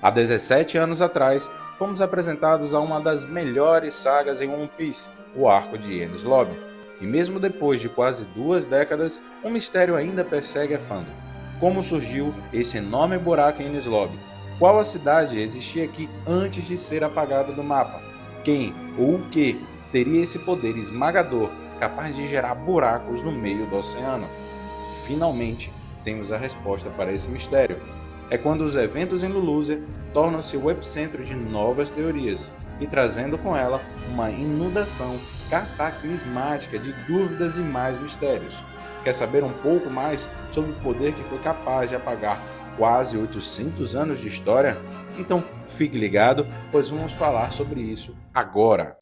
Há 17 anos atrás, fomos apresentados a uma das melhores sagas em One Piece, o arco de Enies Lobby. E mesmo depois de quase 2 décadas, um mistério ainda persegue a fandom. Como surgiu esse enorme buraco em Enies Lobby? Qual a cidade existia aqui antes de ser apagada do mapa? Quem ou o que teria esse poder esmagador capaz de gerar buracos no meio do oceano? Finalmente, temos a resposta para esse mistério. É quando os eventos em Lulusia tornam-se o epicentro de novas teorias e trazendo com ela uma inundação cataclismática de dúvidas e mais mistérios. Quer saber um pouco mais sobre o poder que foi capaz de apagar quase 800 anos de história? Então fique ligado, pois vamos falar sobre isso agora.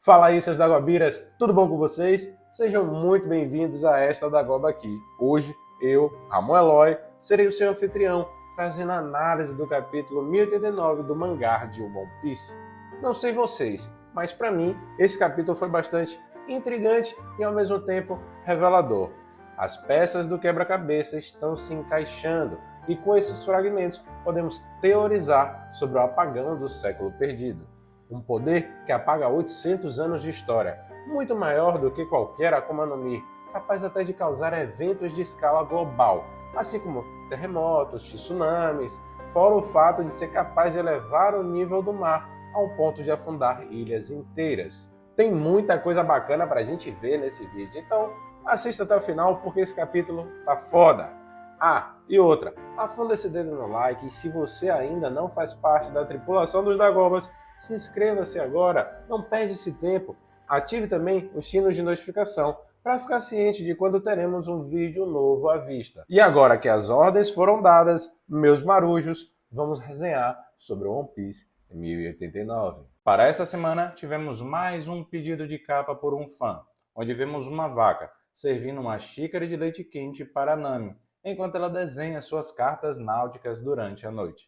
Fala aí, seus Dagobiras, tudo bom com vocês? Sejam muito bem-vindos a esta Dagoba aqui. Hoje, eu, Ramon Eloy, serei o seu anfitrião, trazendo a análise do capítulo 1089 do mangá de One Piece. Não sei vocês, mas para mim, esse capítulo foi bastante intrigante e ao mesmo tempo revelador. As peças do quebra-cabeça estão se encaixando e com esses fragmentos podemos teorizar sobre o apagão do século perdido. Um poder que apaga 800 anos de história, muito maior do que qualquer Akuma no Mi, capaz até de causar eventos de escala global, assim como terremotos, tsunamis, fora o fato de ser capaz de elevar o nível do mar ao ponto de afundar ilhas inteiras. Tem muita coisa bacana pra gente ver nesse vídeo, então assista até o final porque esse capítulo tá foda! Ah, e outra, afunda esse dedo no like e se você ainda não faz parte da tripulação dos Dagobas, se inscreva-se agora, não perde esse tempo. Ative também os sinos de notificação para ficar ciente de quando teremos um vídeo novo à vista. E agora que as ordens foram dadas, meus marujos, vamos resenhar sobre One Piece 1089. Para essa semana, tivemos mais um pedido de capa por um fã, onde vemos uma vaca servindo uma xícara de leite quente para Nami, enquanto ela desenha suas cartas náuticas durante a noite.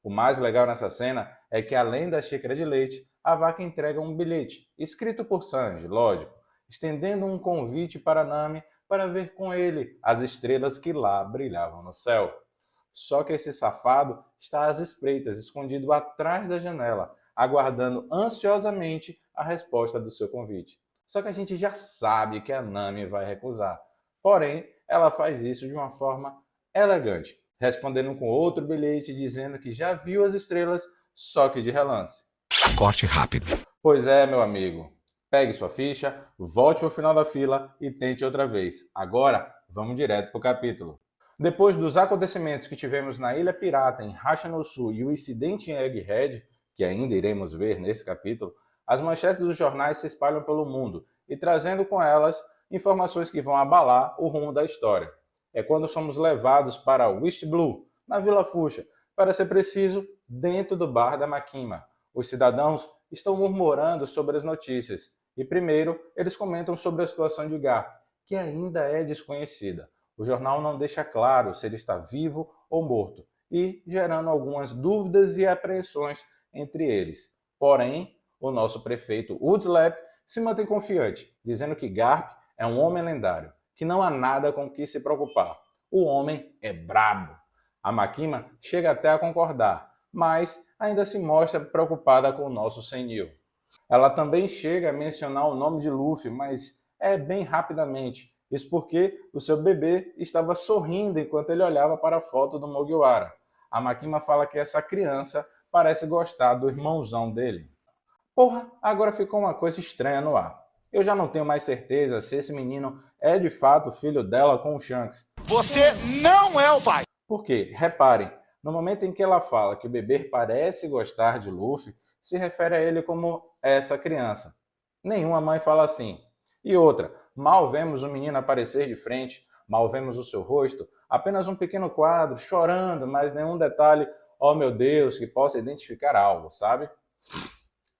O mais legal nessa cena é que, além da xícara de leite, a vaca entrega um bilhete, escrito por Sanji, lógico, estendendo um convite para Nami para ver com ele as estrelas que lá brilhavam no céu. Só que esse safado está às espreita, escondido atrás da janela, aguardando ansiosamente a resposta do seu convite. Só que a gente já sabe que a Nami vai recusar. Porém, ela faz isso de uma forma elegante, respondendo com outro bilhete dizendo que já viu as estrelas, só que de relance. Corte rápido. Pois é, meu amigo. Pegue sua ficha, volte para o final da fila e tente outra vez. Agora, vamos direto para o capítulo. Depois dos acontecimentos que tivemos na Ilha Pirata, em Rasha no Sul, e o incidente em Egghead, que ainda iremos ver nesse capítulo, as manchetes dos jornais se espalham pelo mundo e trazendo com elas informações que vão abalar o rumo da história. É quando somos levados para West Blue, na Vila Fuxa, para ser preciso, dentro do bar da Makima. Os cidadãos estão murmurando sobre as notícias, e primeiro eles comentam sobre a situação de Garp, que ainda é desconhecida. O jornal não deixa claro se ele está vivo ou morto, e gerando algumas dúvidas e apreensões entre eles. Porém, o nosso prefeito Woodslap se mantém confiante, dizendo que Garp é um homem lendário, que não há nada com que se preocupar. O homem é brabo. A Makima chega até a concordar, mas ainda se mostra preocupada com o nosso senil. Ela também chega a mencionar o nome de Luffy, mas é bem rapidamente. Isso porque o seu bebê estava sorrindo enquanto ele olhava para a foto do Mugiwara. A Makima fala que essa criança parece gostar do irmãozão dele. Porra, agora ficou uma coisa estranha no ar. Eu já não tenho mais certeza se esse menino é de fato filho dela com o Shanks. Você não é o pai. Porque, reparem, no momento em que ela fala que o bebê parece gostar de Luffy, se refere a ele como essa criança. Nenhuma mãe fala assim. E outra, mal vemos o menino aparecer de frente, mal vemos o seu rosto, apenas um pequeno quadro, chorando, mas nenhum detalhe, oh meu Deus, que possa identificar algo, sabe?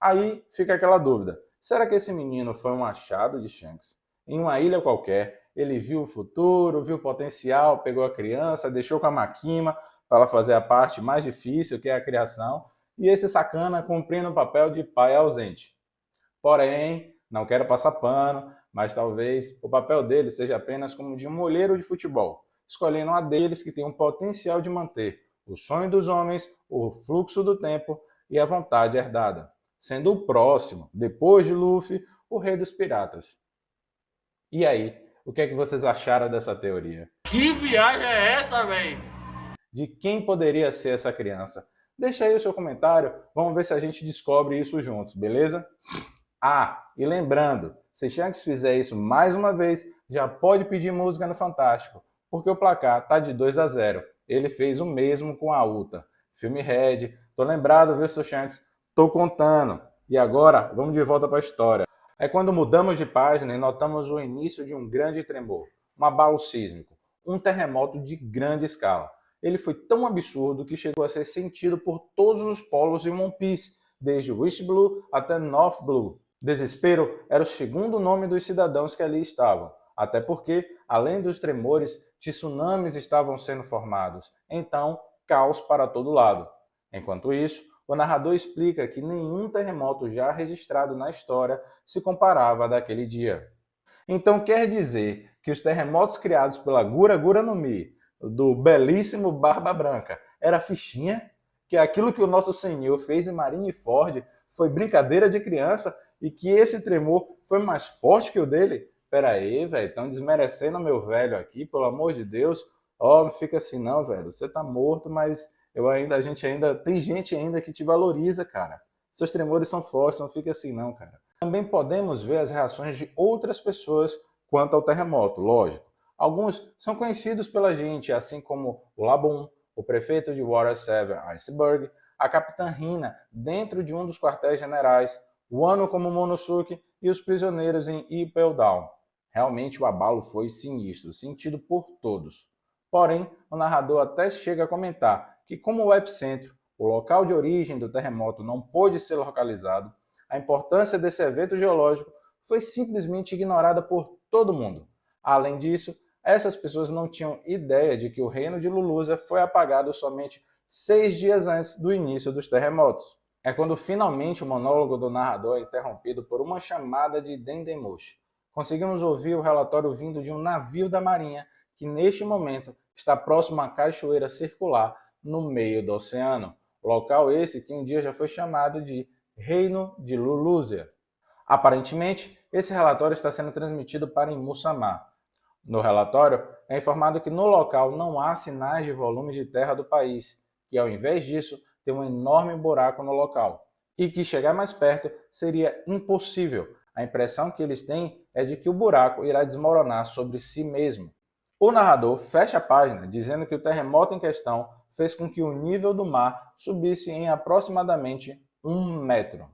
Aí fica aquela dúvida. Será que esse menino foi um achado de Shanks? Em uma ilha qualquer, ele viu o futuro, viu o potencial, pegou a criança, deixou com a Makima para ela fazer a parte mais difícil, que é a criação, e esse sacana cumprindo o papel de pai ausente. Porém, não quero passar pano, mas talvez o papel dele seja apenas como de um olheiro de futebol, escolhendo a deles que tem um potencial de manter o sonho dos homens, o fluxo do tempo e a vontade herdada, sendo o próximo, depois de Luffy, o rei dos piratas. E aí, o que é que vocês acharam dessa teoria? Que viagem é essa, velho? De quem poderia ser essa criança? Deixa aí o seu comentário, vamos ver se a gente descobre isso juntos, beleza? Ah, e lembrando, se Shanks fizer isso mais uma vez, já pode pedir música no Fantástico, porque o placar tá de 2-0. Ele fez o mesmo com a Uta. Filme Red, tô lembrado, viu, seu Shanks? Tô contando. E agora, vamos de volta para a história. É quando mudamos de página e notamos o início de um grande tremor, um abalo sísmico, um terremoto de grande escala. Ele foi tão absurdo que chegou a ser sentido por todos os polos em One Piece, desde West Blue até North Blue. Desespero era o segundo nome dos cidadãos que ali estavam, até porque, além dos tremores, tsunamis estavam sendo formados, então caos para todo lado. Enquanto isso, o narrador explica que nenhum terremoto já registrado na história se comparava a daquele dia. Então quer dizer que os terremotos criados pela Gura Gura no Mi, do belíssimo Barba Branca, era fichinha? Que aquilo que o nosso senhor fez em Marineford foi brincadeira de criança e que esse tremor foi mais forte que o dele? Pera aí, velho, estão desmerecendo meu velho aqui, pelo amor de Deus. Ó, não fica assim não, velho, você tá morto, mas tem gente ainda que te valoriza, cara. Seus tremores são fortes, não fica assim não, cara. Também podemos ver as reações de outras pessoas quanto ao terremoto, lógico. Alguns são conhecidos pela gente, assim como o Labum, o prefeito de Water 7 Iceberg, a capitã Hina dentro de um dos quartéis generais, o Wano como Momonosuke e os prisioneiros em Impel Down. Realmente o abalo foi sinistro, sentido por todos. Porém, o narrador até chega a comentar que como o epicentro, o local de origem do terremoto não pôde ser localizado, a importância desse evento geológico foi simplesmente ignorada por todo mundo. Além disso, essas pessoas não tinham ideia de que o reino de Lulusia foi apagado somente 6 dias antes do início dos terremotos. É quando finalmente o monólogo do narrador é interrompido por uma chamada de Dendemushi. Conseguimos ouvir o relatório vindo de um navio da marinha que neste momento está próximo à cachoeira circular no meio do oceano, local esse que um dia já foi chamado de Reino de Lulusia. Aparentemente, esse relatório está sendo transmitido para Imusama. No relatório, é informado que no local não há sinais de volumes de terra do país, que ao invés disso, tem um enorme buraco no local, e que chegar mais perto seria impossível. A impressão que eles têm é de que o buraco irá desmoronar sobre si mesmo. O narrador fecha a página dizendo que o terremoto em questão fez com que o nível do mar subisse em aproximadamente 1 metro.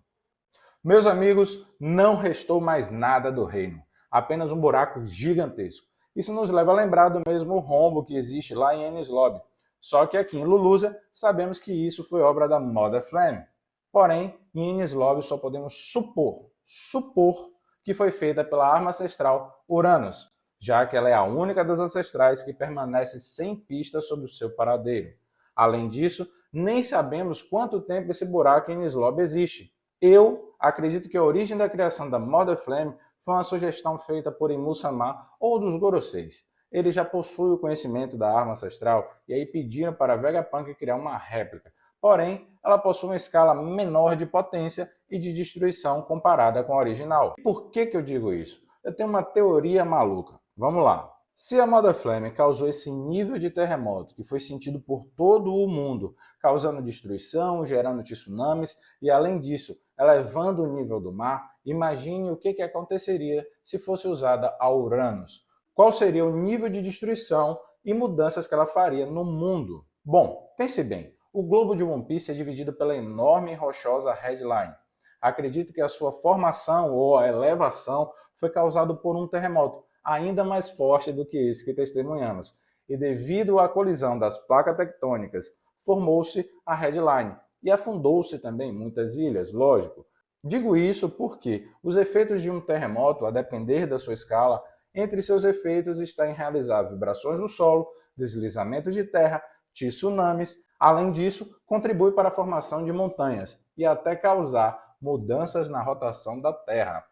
Meus amigos, não restou mais nada do reino, apenas um buraco gigantesco. Isso nos leva a lembrar do mesmo rombo que existe lá em Enies Lobby, só que aqui em Lulusia sabemos que isso foi obra da Mother Flame. Porém, em Enies Lobby só podemos supor que foi feita pela arma ancestral Uranus, já que ela é a única das ancestrais que permanece sem pista sobre o seu paradeiro. Além disso, nem sabemos quanto tempo esse buraco em Enies Lobby existe. Eu acredito que a origem da criação da Mother Flame foi uma sugestão feita por Imusama ou dos Goroseis. Eles já possuem o conhecimento da arma ancestral e aí pediram para a Vegapunk criar uma réplica. Porém, ela possui uma escala menor de potência e de destruição comparada com a original. Por que eu digo isso? Eu tenho uma teoria maluca. Vamos lá. Se a Mother Flame causou esse nível de terremoto que foi sentido por todo o mundo, causando destruição, gerando tsunamis e, além disso, elevando o nível do mar, imagine o que aconteceria se fosse usada a Uranus. Qual seria o nível de destruição e mudanças que ela faria no mundo? Bom, pense bem. O globo de One Piece é dividido pela enorme e rochosa Red Line. Acredito que a sua formação ou a elevação foi causada por um terremoto ainda mais forte do que esse que testemunhamos. E devido à colisão das placas tectônicas, formou-se a Red Line e afundou-se também muitas ilhas, lógico. Digo isso porque os efeitos de um terremoto, a depender da sua escala, entre seus efeitos está em realizar vibrações no solo, deslizamento de terra, tsunamis. Além disso, contribui para a formação de montanhas e até causar mudanças na rotação da Terra.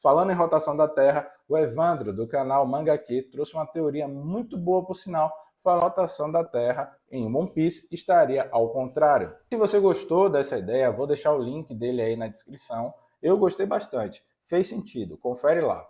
Falando em rotação da Terra, o Evandro, do canal Mangaki, trouxe uma teoria muito boa, por sinal, a rotação da Terra em One Piece estaria ao contrário. Se você gostou dessa ideia, vou deixar o link dele aí na descrição. Eu gostei bastante, fez sentido, confere lá.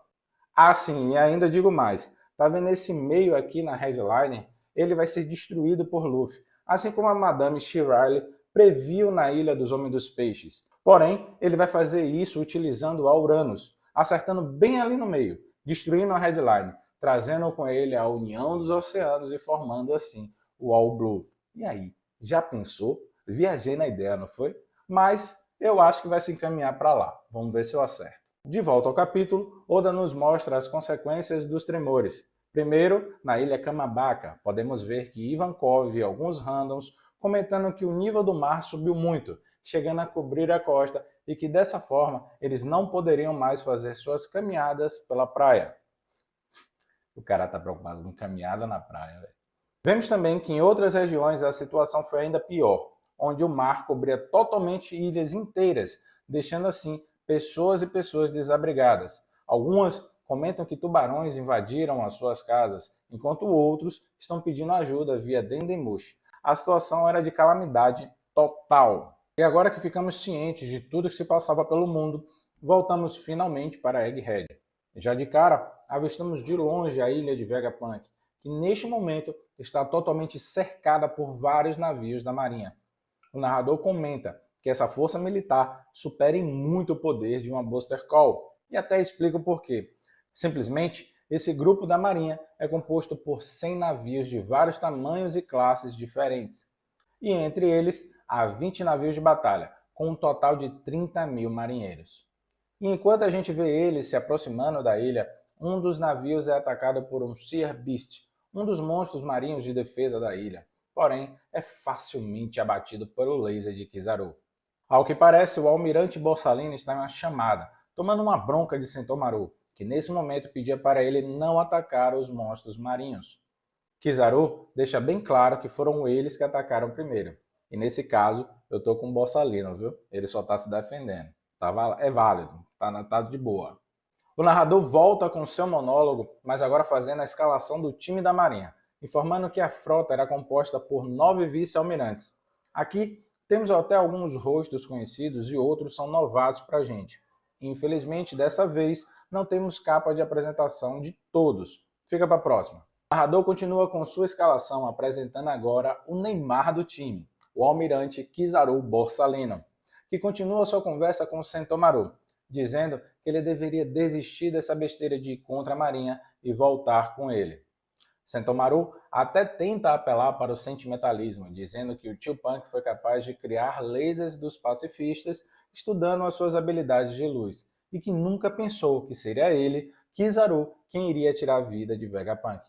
Ah, sim, e ainda digo mais, tá vendo esse meio aqui na headline? Ele vai ser destruído por Luffy, assim como a Madame Shirley previu na Ilha dos Homens dos Peixes. Porém, ele vai fazer isso utilizando a Uranus, acertando bem ali no meio, destruindo a headline, trazendo com ele a união dos oceanos e formando assim o All Blue. E aí, já pensou? Viajei na ideia, não foi? Mas eu acho que vai se encaminhar para lá. Vamos ver se eu acerto. De volta ao capítulo, Oda nos mostra as consequências dos tremores. Primeiro, na ilha Kamabaka, podemos ver que Ivankov e alguns randoms comentando que o nível do mar subiu muito, chegando a cobrir a costa e que dessa forma eles não poderiam mais fazer suas caminhadas pela praia. O cara tá preocupado com caminhada na praia, velho. Vemos também que em outras regiões a situação foi ainda pior, onde o mar cobria totalmente ilhas inteiras, deixando assim pessoas e pessoas desabrigadas. Algumas comentam que tubarões invadiram as suas casas, enquanto outros estão pedindo ajuda via Dendemushi. A situação era de calamidade total. E agora que ficamos cientes de tudo que se passava pelo mundo, voltamos finalmente para Egghead. Já de cara, avistamos de longe a ilha de Vegapunk, que neste momento está totalmente cercada por vários navios da marinha. O narrador comenta que essa força militar supera em muito o poder de uma Buster Call, e até explica o porquê. Simplesmente, esse grupo da marinha é composto por 100 navios de vários tamanhos e classes diferentes, e entre eles há 20 navios de batalha, com um total de 30 mil marinheiros. E enquanto a gente vê eles se aproximando da ilha, um dos navios é atacado por um Seer Beast, um dos monstros marinhos de defesa da ilha, porém é facilmente abatido pelo laser de Kizaru. Ao que parece, o almirante Borsalino está em uma chamada, tomando uma bronca de Sentomaru, que nesse momento pedia para ele não atacar os monstros marinhos. Kizaru deixa bem claro que foram eles que atacaram primeiro, e nesse caso eu tô com o Borsalino, viu? Ele só está se defendendo. É válido, tá de boa. O narrador volta com seu monólogo, mas agora fazendo a escalação do time da Marinha, informando que a frota era composta por 9 vice-almirantes. Aqui temos até alguns rostos conhecidos e outros são novatos pra gente. Infelizmente, dessa vez, não temos capa de apresentação de todos. Fica para a próxima. O narrador continua com sua escalação, apresentando agora o Neymar do time, o almirante Kizaru Borsalino, que continua sua conversa com o Sentomaru, dizendo que ele deveria desistir dessa besteira de ir contra a marinha e voltar com ele. Sentomaru até tenta apelar para o sentimentalismo, dizendo que o tio Punk foi capaz de criar lasers dos pacifistas estudando as suas habilidades de luz, e que nunca pensou que seria ele, Kizaru, quem iria tirar a vida de Vegapunk.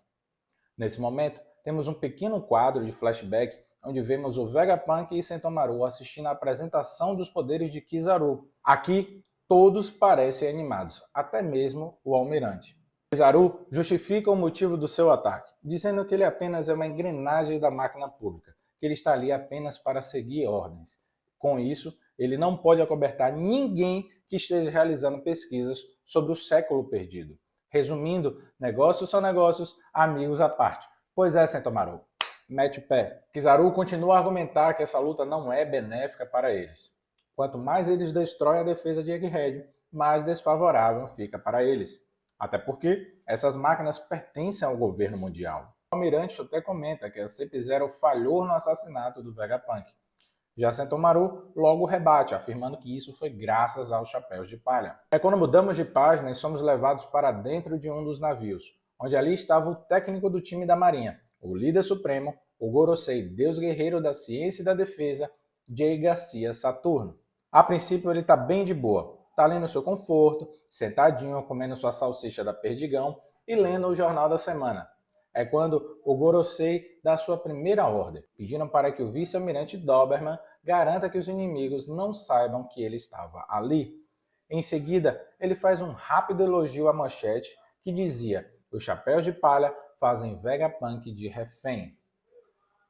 Nesse momento, temos um pequeno quadro de flashback onde vemos o Vegapunk e Sentomaru assistindo a apresentação dos poderes de Kizaru. Aqui, todos parecem animados, até mesmo o almirante. Kizaru justifica o motivo do seu ataque, dizendo que ele apenas é uma engrenagem da máquina pública, que ele está ali apenas para seguir ordens. Com isso, ele não pode acobertar ninguém que esteja realizando pesquisas sobre o século perdido. Resumindo, negócios são negócios, amigos à parte. Pois é, Sentomaru, mete o pé. Kizaru continua a argumentar que essa luta não é benéfica para eles. Quanto mais eles destroem a defesa de Egghead, mais desfavorável fica para eles. Até porque essas máquinas pertencem ao governo mundial. O almirante até comenta que a CP0 falhou no assassinato do Vegapunk. Já Sentomaru logo rebate, afirmando que isso foi graças aos chapéus de palha. É quando mudamos de página e somos levados para dentro de um dos navios, onde ali estava o técnico do time da marinha, o líder supremo, o Gorosei, deus guerreiro da ciência e da defesa, Jay Garcia Saturno. A princípio ele está bem de boa, está ali no seu conforto, sentadinho, comendo sua salsicha da Perdigão e lendo o Jornal da Semana. É quando o Gorosei dá sua primeira ordem, pedindo para que o vice-almirante Doberman garanta que os inimigos não saibam que ele estava ali. Em seguida, ele faz um rápido elogio à manchete que dizia: os chapéus de palha fazem Vegapunk de refém.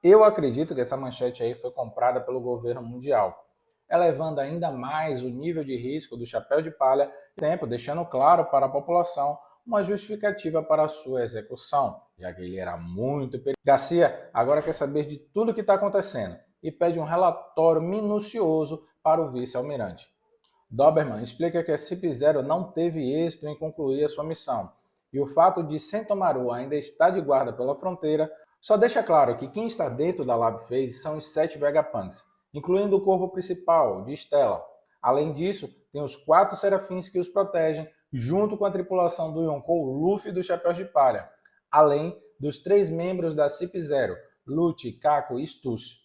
Eu acredito que essa manchete aí foi comprada pelo governo mundial, elevando ainda mais o nível de risco do chapéu de palha, tempo deixando claro para a população uma justificativa para a sua execução, já que ele era muito perigoso. Garcia agora quer saber de tudo o que está acontecendo e pede um relatório minucioso para o vice-almirante. Doberman explica que a CIP-0 não teve êxito em concluir a sua missão, e o fato de Sentomaru ainda estar de guarda pela fronteira só deixa claro que quem está dentro da Lab Phase são os 7 Vegapunks, incluindo o corpo principal, de Stella. Além disso, tem os 4 Serafins que os protegem, junto com a tripulação do Yonkou Luffy do Chapéu de Palha, além dos 3 membros da CIP-0, Lute, Kako e Stussy.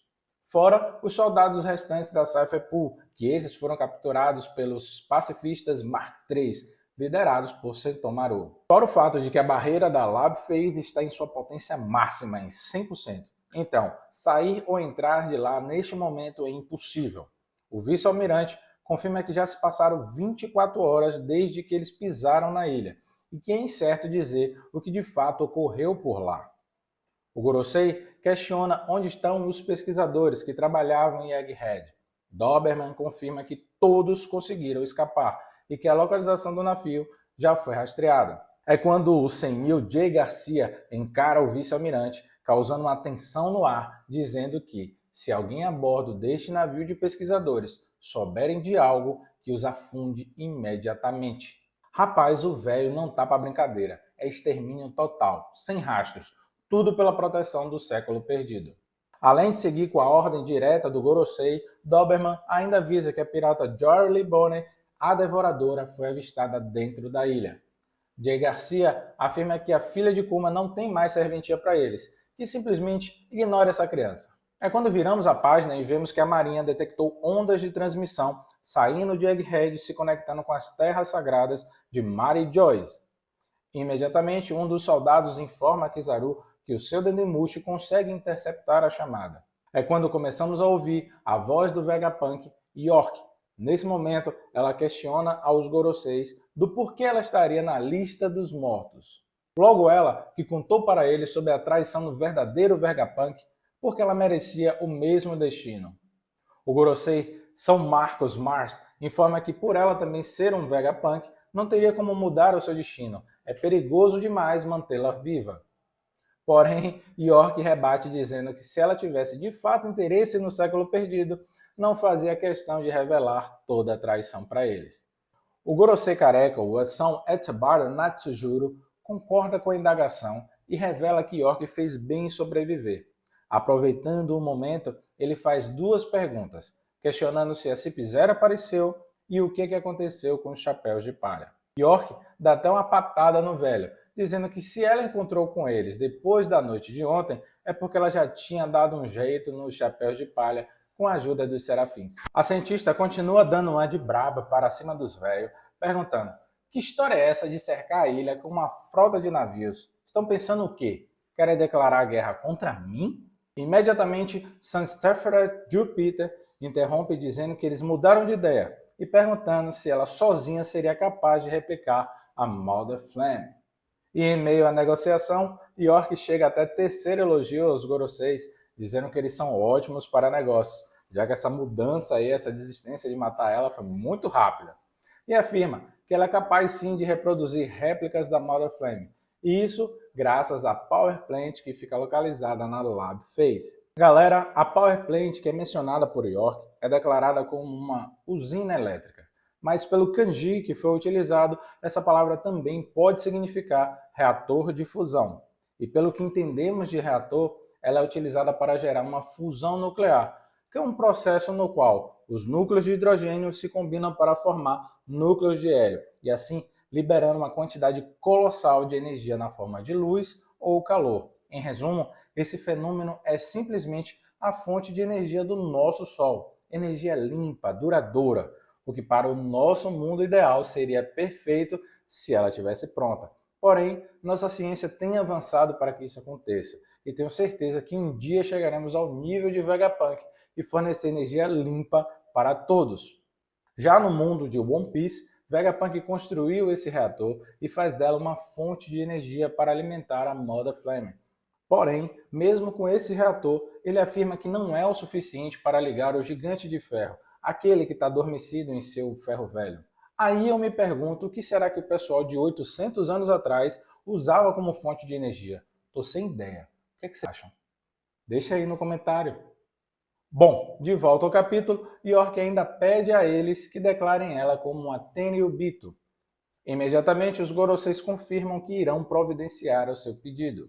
Fora os soldados restantes da Cypher Pool, que esses foram capturados pelos pacifistas Mark III, liderados por Sentomaru. Fora o fato de que a barreira da Lab Phase está em sua potência máxima, em 100%. Então, sair ou entrar de lá neste momento é impossível. O vice-almirante confirma que já se passaram 24 horas desde que eles pisaram na ilha, e que é incerto dizer o que de fato ocorreu por lá. O Gorosei questiona onde estão os pesquisadores que trabalhavam em Egghead. Doberman confirma que todos conseguiram escapar e que a localização do navio já foi rastreada. É quando o senhor Jay Garcia encara o vice-almirante, causando uma tensão no ar, dizendo que, se alguém a bordo deste navio de pesquisadores souberem de algo, que os afunde imediatamente. Rapaz, o velho não tá pra brincadeira, é extermínio total, sem rastros, tudo pela proteção do século perdido. Além de seguir com a ordem direta do Gorosei, Doberman ainda avisa que a pirata Jory Bonnet, a Devoradora, foi avistada dentro da ilha. Jay Garcia afirma que a filha de Kuma não tem mais serventia para eles, que simplesmente ignora essa criança. É quando viramos a página e vemos que a Marinha detectou ondas de transmissão saindo de Egghead e se conectando com as terras sagradas de Mary Joyce. Imediatamente, um dos soldados informa a Kizaru que o seu Dendemushi consegue interceptar a chamada. É quando começamos a ouvir a voz do Vegapunk York. Nesse momento, ela questiona aos Goroseis do porquê ela estaria na lista dos mortos. Logo ela, que contou para eles sobre a traição do verdadeiro Vegapunk, porque ela merecia o mesmo destino. O Gorosei São Marcos Mars informa que por ela também ser um Vegapunk, não teria como mudar o seu destino. É perigoso demais mantê-la viva. Porém, York rebate dizendo que se ela tivesse de fato interesse no século perdido, não fazia questão de revelar toda a traição para eles. O Gorosei careca, o São Etsubara Natsujuro, concorda com a indagação e revela que York fez bem em sobreviver. Aproveitando o momento, ele faz 2 perguntas, questionando se a CIP-0 apareceu e o que aconteceu com os chapéus de palha. York dá até uma patada no velho, dizendo que se ela encontrou com eles depois da noite de ontem, é porque ela já tinha dado um jeito nos chapéus de palha com a ajuda dos serafins. A cientista continua dando uma de braba para cima dos velhos, perguntando: que história é essa de cercar a ilha com uma frota de navios? Estão pensando o quê? Querem declarar guerra contra mim? Imediatamente, Sunstaffer Jupiter interrompe dizendo que eles mudaram de ideia e perguntando se ela sozinha seria capaz de replicar a Mother Flame. E em meio à negociação, York chega até tecer elogio aos Goroseis, dizendo que eles são ótimos para negócios, já que essa mudança aí, essa desistência de matar ela foi muito rápida. E afirma que ela é capaz sim de reproduzir réplicas da Mother Flame, e isso graças à Power Plant que fica localizada na Lab Phase. Galera, a Power Plant que é mencionada por York é declarada como uma usina elétrica, mas pelo kanji que foi utilizado, essa palavra também pode significar reator de fusão. E pelo que entendemos de reator, ela é utilizada para gerar uma fusão nuclear, que é um processo no qual os núcleos de hidrogênio se combinam para formar núcleos de hélio, e assim liberando uma quantidade colossal de energia na forma de luz ou calor. Em resumo, esse fenômeno é simplesmente a fonte de energia do nosso Sol, energia limpa, duradoura, o que para o nosso mundo ideal seria perfeito se ela estivesse pronta. Porém, nossa ciência tem avançado para que isso aconteça, e tenho certeza que um dia chegaremos ao nível de Vegapunk e fornecer energia limpa para todos. Já no mundo de One Piece, Vegapunk construiu esse reator e faz dela uma fonte de energia para alimentar a Mother Flame. Porém, mesmo com esse reator, ele afirma que não é o suficiente para ligar o Gigante de Ferro, aquele que está adormecido em seu ferro velho. Aí eu me pergunto o que será que o pessoal de 800 anos atrás usava como fonte de energia? Tô sem ideia. O que é que vocês acham? Deixa aí no comentário. Bom, de volta ao capítulo, York ainda pede a eles que declarem ela como uma Tenryubito. Imediatamente, os Goroseis confirmam que irão providenciar o seu pedido.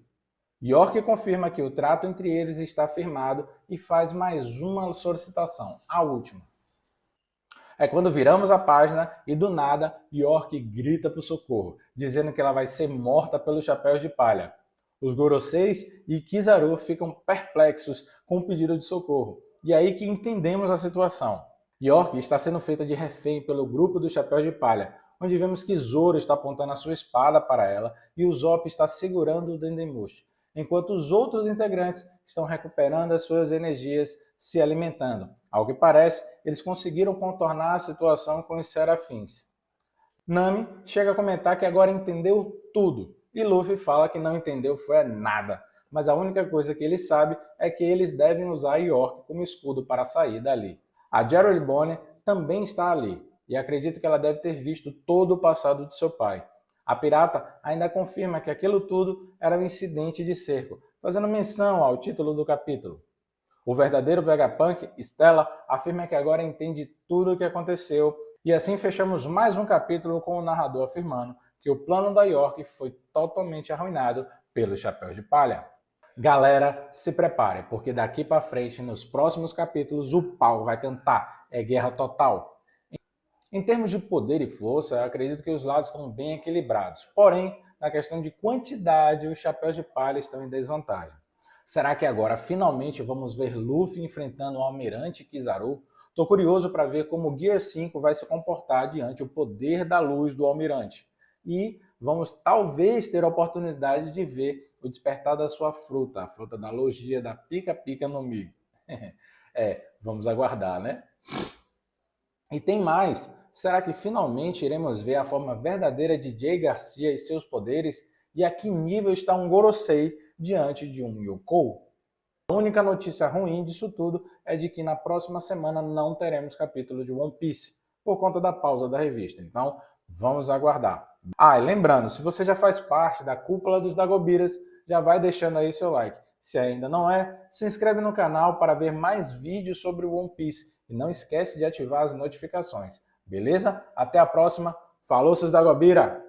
York confirma que o trato entre eles está firmado e faz mais uma solicitação, a última. É quando viramos a página e, do nada, York grita por socorro, dizendo que ela vai ser morta pelos chapéus de palha. Os Goroseis e Kizaru ficam perplexos com o pedido de socorro, e é aí que entendemos a situação. York está sendo feita de refém pelo grupo dos chapéus de palha, onde vemos que Zoro está apontando a sua espada para ela e Usopp está segurando o Dendemushi, enquanto os outros integrantes estão recuperando as suas energias, se alimentando. Ao que parece, eles conseguiram contornar a situação com os serafins. Nami chega a comentar que agora entendeu tudo, e Luffy fala que não entendeu foi nada, mas a única coisa que ele sabe é que eles devem usar York como escudo para sair dali. A Gerald Bonner também está ali, e acredito que ela deve ter visto todo o passado de seu pai. A pirata ainda confirma que aquilo tudo era um incidente de cerco, fazendo menção ao título do capítulo. O verdadeiro Vegapunk, Stella, afirma que agora entende tudo o que aconteceu, e assim fechamos mais um capítulo com o narrador afirmando que o plano da York foi totalmente arruinado pelos chapéus de palha. Galera, se prepare, porque daqui para frente, nos próximos capítulos, o pau vai cantar. É guerra total. Em termos de poder e força, eu acredito que os lados estão bem equilibrados. Porém, na questão de quantidade, os chapéus de palha estão em desvantagem. Será que agora finalmente vamos ver Luffy enfrentando o Almirante Kizaru? Tô curioso para ver como o Gear 5 vai se comportar diante o poder da luz do Almirante. E vamos talvez ter a oportunidade de ver o despertar da sua fruta, a fruta da logia da Pika Pika no Mi. Vamos aguardar, né? E tem mais. Será que finalmente iremos ver a forma verdadeira de Jay Garcia e seus poderes? E a que nível está um Gorosei diante de um Yonkou? A única notícia ruim disso tudo é de que na próxima semana não teremos capítulo de One Piece, por conta da pausa da revista. Então, vamos aguardar. E lembrando, se você já faz parte da cúpula dos Dagobiras, já vai deixando aí seu like. Se ainda não é, se inscreve no canal para ver mais vídeos sobre o One Piece. E não esquece de ativar as notificações. Beleza? Até a próxima. Falou, seus Dagobira!